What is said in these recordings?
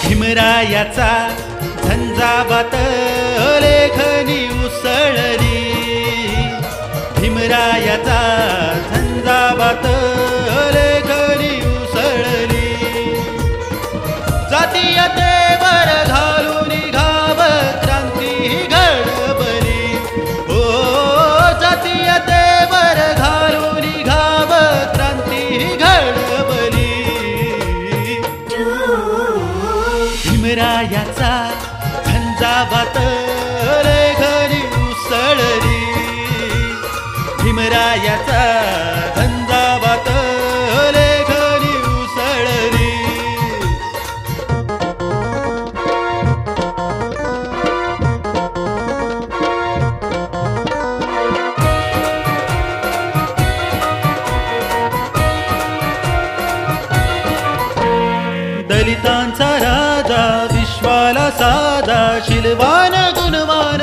भीमरायाचा झंझावात लेखनी उसळली, भीमरायाचा झंझावात लेखनी उसळली। जातीयतेवर घालून घाव क्रांती घडवली, ओ जातीयतेवर घालून घाव क्रांती घडवली। भीमरायाचा झंझावात लेखनी उसळली, भीमरायाचा झंझावात लेखनी उसळली। दलितांचा राजा विश्वाला साधा, शीलवान गुणवान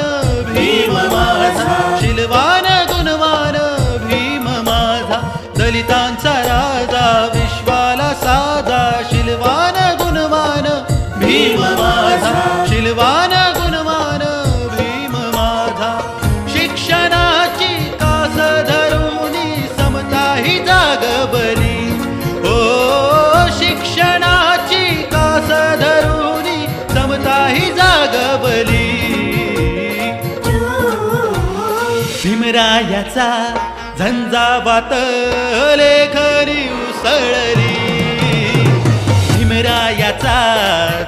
भीम माझा, शीलवान गुणवान भीम माझा। दलितांचा राजा विश्वाला साधा, शीलवान गुणवान भीम माझा, शीलवान गुणवान भीम माझा। शिक्षणाची कास धरून समता ही जागवली, ओ शिक्षणाची कास धरून समता ही जागवली। भीमरायाचा झंझावात लेखनी उसळली, भीमरायाचा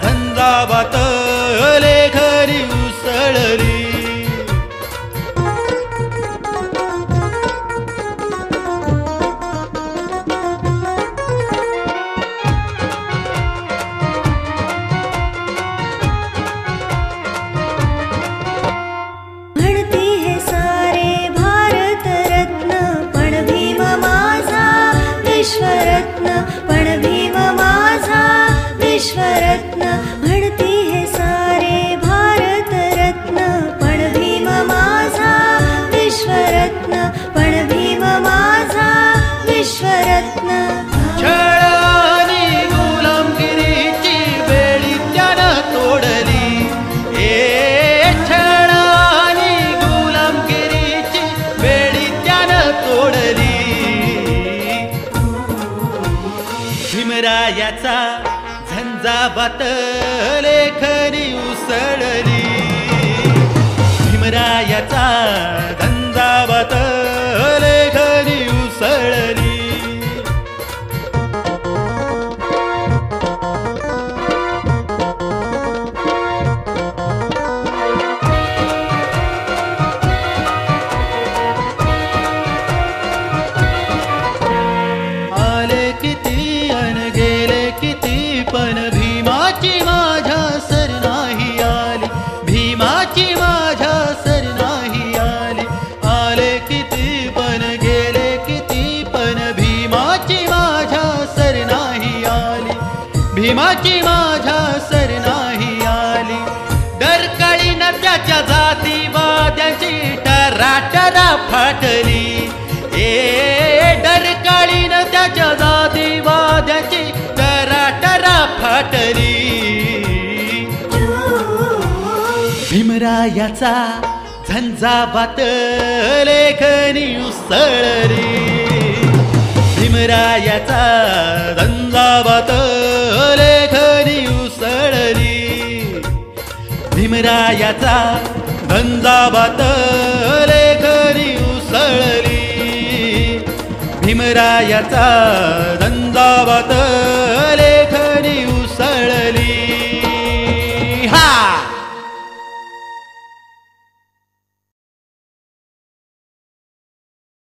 झंझावात लेखनी उसळली। विश्वरत्न पण भीम माझा विश्वरत्न, म्हणती हे सारे भारत रत्न पण भीम माझा विश्वरत्न, पण भीम माझा विश्वरत्न। छळ आणि गुलामगिरीची बेडी त्यानं तोडली, ए छळ आणि गुलामगिरीची बेडी त्यानं तोडली। भीमरायाचा झंझावात लेखनी उसळली, भीमरायाचा झंझावात लेखनी उसळली। आले किती अन गेले किती पण भीमाची माझ्या सर नाही आली, भीमाची माझ्या सर नाही आली। आले किती पण गेले किती पण भीमाची माझ्या सर नाही आली, भीमाची माझ्या सर नाही आली। डरकाळीन त्याच्या जातीवाद्यांची टराटरा फाटली, ए डरकाळीन त्याच्या जातीवाद्यांची टराटरा फाटली। भीमरायाचा झंझावात लेखनी उसळली, भीमरायाचा झंझावात लेखनी उसळली। भीमरायाचा झंझावात लेखनी उसळली, भीमरायाचा झंझावात